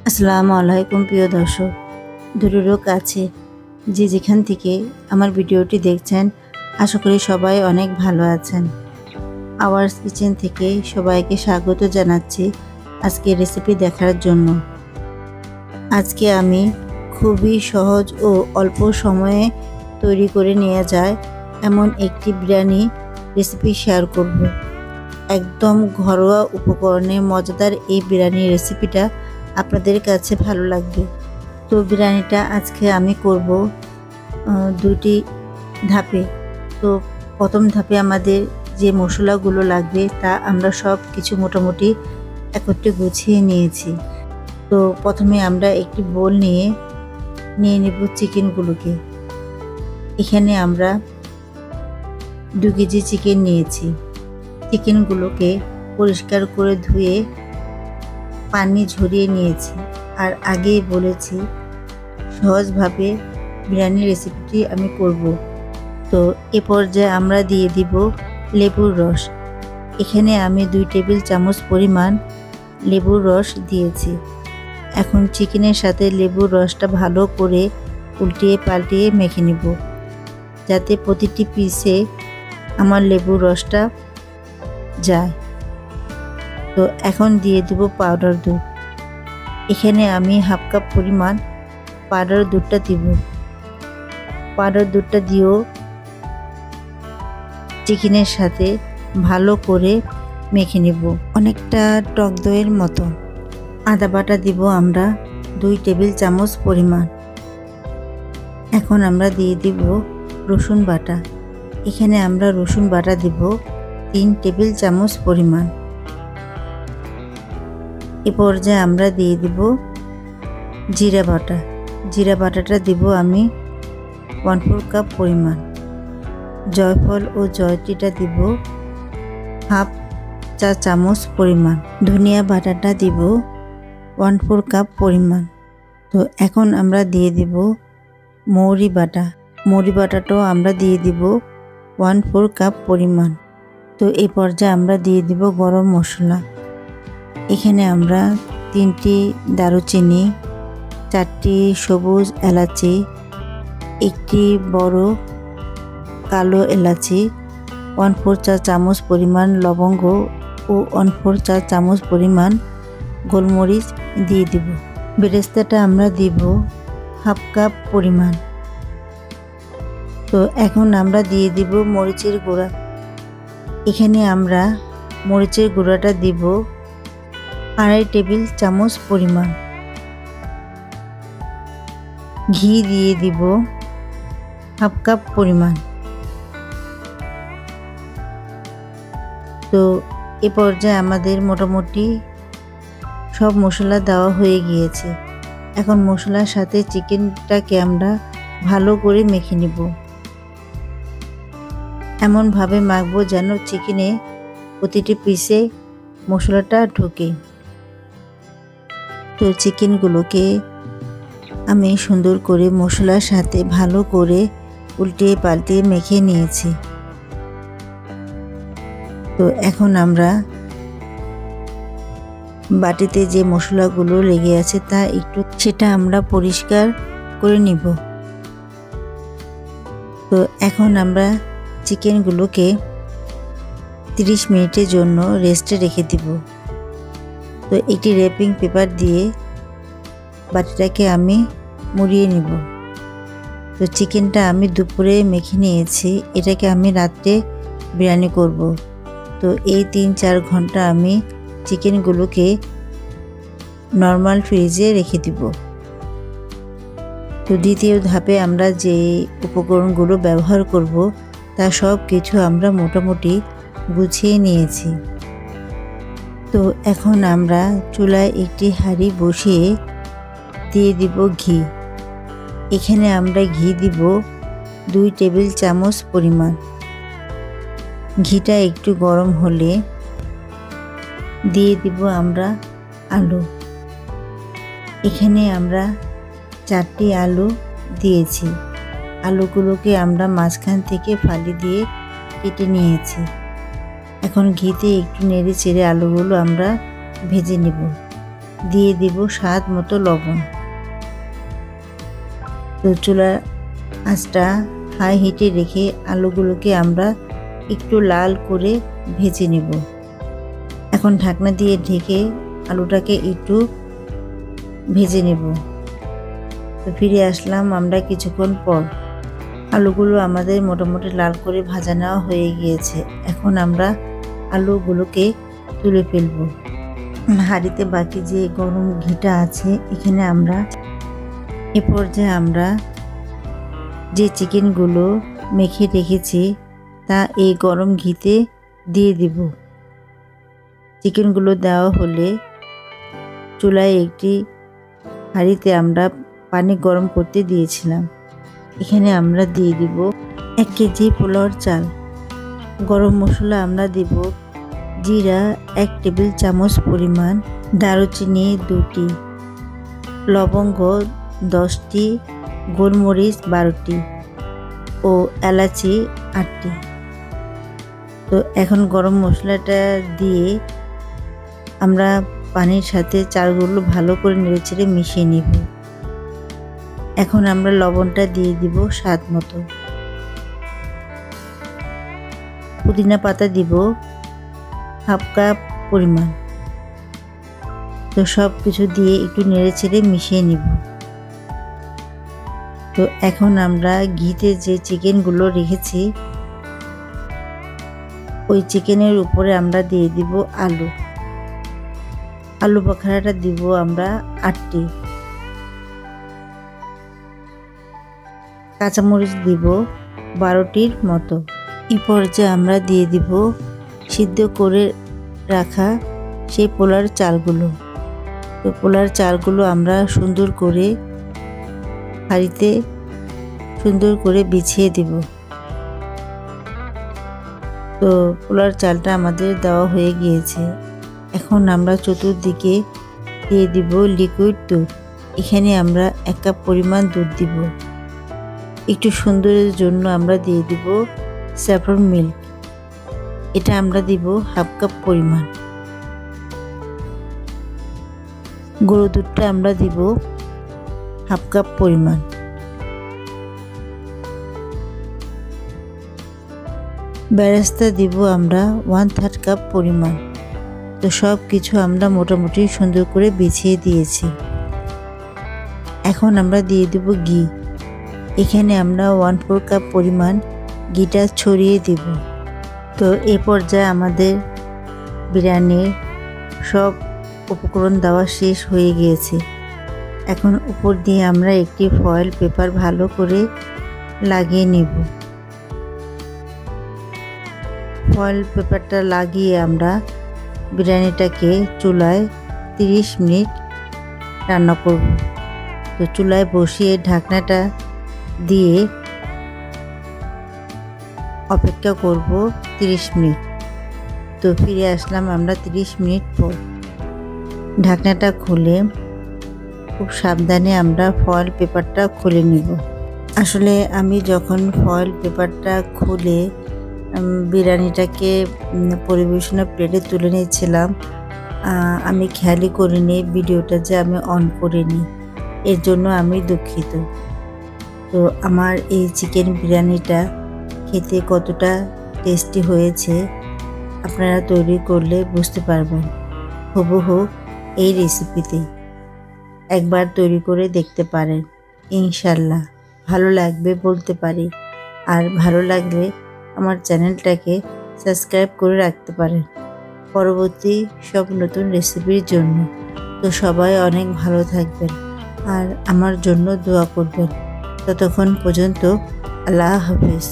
আসসালামু আলাইকুম প্রিয় দর্শক, দূরেরও কাছে যে যেখান থেকে আমার ভিডিওটি দেখছেন, আশা করি সবাই অনেক ভালো আছেন। আওয়ার্স কিচেন থেকে সবাইকে স্বাগত জানাচ্ছি আজকে রেসিপি দেখার জন্য। আজকে আমি খুবই সহজ ও অল্প সময়ে তৈরি করে নেওয়া যায় এমন একটি বিরিয়ানি রেসিপি শেয়ার করব। একদম ঘরোয়া উপকরণে মজাদার এই বিরিয়ানি রেসিপিটা আপনাদের কাছে ভালো লাগবে। তো বিরিয়ানিটা আজকে আমি করব দুটি ধাপে। তো প্রথম ধাপে আমাদের যে মশলাগুলো লাগবে তা আমরা সব কিছু মোটামুটি একত্রে গুছিয়ে নিয়েছি। তো প্রথমে আমরা একটি বোল নিয়ে নেব চিকেনগুলোকে। এখানে আমরা 2 কেজি চিকেন নিয়েছি। চিকেনগুলোকে পরিষ্কার করে ধুয়ে পানি ঝরিয়ে নিয়েছি। আর আগেই বলেছি সহজভাবে বিরিয়ানি রেসিপিটি আমি করব। তো এ পর্যায়ে আমরা দিয়ে দিব লেবুর রস। এখানে আমি 2 টেবিল চামচ পরিমাণ লেবুর রস দিয়েছি। এখন চিকেনের সাথে লেবুর রসটা ভালো করে উল্টিয়ে পাল্টিয়ে মেখে নেব, যাতে প্রতিটি পিসে আমার লেবুর রসটা যায়। তো এখন দিয়ে দেব পাউডার দুধ। এখানে আমি হাফ কাপ পরিমাণ পাউডার দুধটা দিব। পাউডার দুধটা দিয়েও চিকেনের সাথে ভালো করে মেখে নেব, অনেকটা টক দইয়ের মতো। আদা বাটা দিব আমরা 2 টেবিল চামচ পরিমাণ। এখন আমরা দিয়ে দিব রসুন বাটা। এখানে আমরা রসুন বাটা দিব 3 টেবিল চামচ পরিমাণ। এ পর্যায়ে আমরা দিয়ে দিব জিরা বাটা। জিরা বাটাটা দিব আমি 1/4 কাপ পরিমাণ। জয়ফল ও জয়ত্রীটা দিব হাফ চা চামচ পরিমাণ। ধনিয়া বাটাটা দিব 1/4 কাপ পরিমাণ। তো এখন আমরা দিয়ে দিব মৌরি বাটা। মৌরি বাটাটাও আমরা দিয়ে দিব 1/4 কাপ পরিমাণ। তো এই পর্যায়ে আমরা দিয়ে দিব গরম মশলা। এখানে আমরা 3টি দারুচিনি, 4টি সবুজ এলাচি, 1টি বড় কালো এলাচি, 1/4 চা চামচ পরিমাণ লবঙ্গ ও 1/4 চা চামচ পরিমাণ গোলমরিচ দিয়ে দিব। বেরেস্তাটা আমরা দিব হাফ কাপ পরিমাণ। তো এখন আমরা দিয়ে দিব মরিচের গুঁড়া। এখানে আমরা মরিচের গুঁড়াটা দিব 2.5 টেবিল চামচ পরিমাণ। ঘি দিয়ে দিব হাফ কাপ পরিমাণ। তো এ পর্যায়ে আমাদের মোটামুটি সব মশলা দেওয়া হয়ে গিয়েছে। এখন মশলার সাথে চিকেনটাকে আমরা ভালো করে মেখে নেব। এমনভাবে মাখবো যেন চিকেনে প্রতিটি পিসে মশলাটা ঢোকে। তো চিকেনগুলোকে আমি সুন্দর করে মশলার সাথে ভালো করে উল্টিয়ে পাল্টিয়ে মেখে নিয়েছি। তো এখন আমরা বাটিতে যে মশলাগুলো লেগে আছে তা সেটা আমরা পরিষ্কার করে নিব। তো এখন আমরা চিকেনগুলোকে 30 মিনিটের জন্য রেস্টে রেখে দিব। তো একটি র্যাপিং পেপার দিয়ে বাটিটাকে আমি মুড়িয়ে নিব। তো চিকেনটা আমি দুপুরে মেখে নিয়েছি, এটাকে আমি রাত্রে বিরিয়ানি করব। তো এই 3-4 ঘন্টা আমি চিকেনগুলোকে নর্মাল ফ্রিজে রেখে দিব। তো দ্বিতীয় ধাপে আমরা যে উপকরণগুলো ব্যবহার করব তা সব কিছু আমরা মোটামুটি গুছিয়ে নিয়েছি। তো এখন আমরা চুলায় একটি হাঁড়ি বসিয়ে দিয়ে দিব ঘি। এখানে আমরা ঘি দিব 2 টেবিল চামচ পরিমাণ। ঘিটা একটু গরম হলে দিয়ে দিব আমরা আলু। এখানে আমরা 4টি আলু দিয়েছি। আলুগুলোকে আমরা মাঝখান থেকে ফালি দিয়ে কেটে নিয়েছি। এখন ঘিতে একটু নেড়ে চেড়ে আলুগুলো আমরা ভেজে নেব। দিয়ে দিব স্বাদ মতো লবণ। তো চুলার আঁচটা হাই হিটে রেখে আলুগুলোকে আমরা একটু লাল করে ভেজে নেব। এখন ঢাকনা দিয়ে ঢেকে আলুটাকে একটু ভেজে নেব। তো ফিরে আসলাম আমরা কিছুক্ষণ পর। আলুগুলো আমাদের মোটামুটি লাল করে ভাজা নেওয়া হয়ে গিয়েছে। এখন আমরা আলুগুলোকে তুলে ফেলব। হাঁড়িতে বাকি যে গরম ঘিটা আছে এখানে আমরা এ পর্যায়ে আমরা যে চিকেনগুলো মেখে রেখেছি তা এই গরম ঘিতে দিয়ে দিব। চিকেনগুলো দেওয়া হলে চুলায় একটি হাঁড়িতে আমরা পানি গরম করতে দিয়েছিলাম। এখানে আমরা দিয়ে দিব 1 কেজি পোলাওর চাল। গরম মশলা আমরা দিব জিরা 1 টেবিল চামচ পরিমাণ, দারুচিনি 2টি, লবঙ্গ 10টি, গোলমরিচ 12টি ও এলাচি 8টি। তো এখন গরম মশলাটা দিয়ে আমরা পানির সাথে চালগুলো ভালো করে নেড়েচেড়ে মিশিয়ে নিব। এখন আমরা লবণটা দিয়ে দিব স্বাদ মতো। পুদিনা পাতা দিব হাফ কাপ পরিমাণ। তো সব কিছু দিয়ে একটু নেড়েচেড়ে মিশিয়ে নিব। তো এখন আমরা ঘিতে যে চিকেনগুলো রেখেছি ওই চিকেনের উপরে আমরা দিয়ে দিব আলু। আলু বখরাটা দিব আমরা 8টি। কাঁচামরিচ দিব 12টির মতো। এই পর্যায়ে আমরা দিয়ে দিব সিদ্ধ করে রাখা সেই পোলার চালগুলো। তো পোলার চালগুলো আমরা সুন্দর করে হাঁড়িতে সুন্দর করে বিছিয়ে দিব। তো পোলার চালটা আমাদের দেওয়া হয়ে গিয়েছে। এখন আমরা চতুর্দিকে দিয়ে দিব লিকুইড দুধ। এখানে আমরা 1 কাপ পরিমাণ দুধ দিব। একটু সুন্দরের জন্য আমরা দিয়ে দিব স্যাফরন মিল্ক। এটা আমরা দিব হাফ কাপ পরিমাণ। গরুর দুধটা আমরা দিব হাফ কাপ পরিমাণ। বেরেস্তা দিব আমরা 1/3 কাপ পরিমাণ। তো সব কিছু আমরা মোটামুটি সুন্দর করে বিছিয়ে দিয়েছি। এখন আমরা দিয়ে দেব ঘি। এখানে আমরা 1/4 কাপ পরিমাণ ঘিটা ছড়িয়ে দেব। তো এই পর্যায়ে আমাদের বিরিয়ানির সব উপকরণ দেওয়া শেষ হয়ে গিয়েছে। এখন উপর দিয়ে আমরা একটি ফয়েল পেপার ভালো করে লাগিয়ে নেব। ফয়েল পেপারটা লাগিয়ে আমরা বিরিয়ানিটাকে চুলায় 30 মিনিট রান্না করব। তো চুলায় বসিয়ে ঢাকনাটা দিয়ে অপেক্ষা করব 30 মিনিট। তো ফিরে আসলাম আমরা 30 মিনিট পর। ঢাকনাটা খুলে খুব সাবধানে আমরা ফয়েল পেপারটা খুলে নিব। আসলে আমি যখন ফয়েল পেপারটা খুলে বিরিয়ানিটাকে পরিবেশনের প্লেটে তুলে নিয়েছিলাম, আমি খেয়ালই করিনি ভিডিওটা যে আমি অন করিনি। এর জন্য আমি দুঃখিত। তো আমার এই চিকেন বিরিয়ানিটা খেতে কতটা টেস্টি হয়েছে আপনারা তৈরি করলে বুঝতে পারবেন হুবহু এই রেসিপিতে। একবার তৈরি করে দেখতে পারেন, ইনশাল্লাহ ভালো লাগবে বলতে পারি। আর ভালো লাগলে আমার চ্যানেলটাকে সাবস্ক্রাইব করে রাখতে পারেন পরবর্তী সব নতুন রেসিপির জন্য। তো সবাই অনেক ভালো থাকবেন আর আমার জন্য দোয়া করবেন। ততক্ষণ পর্যন্ত আল্লাহ হাফেজ।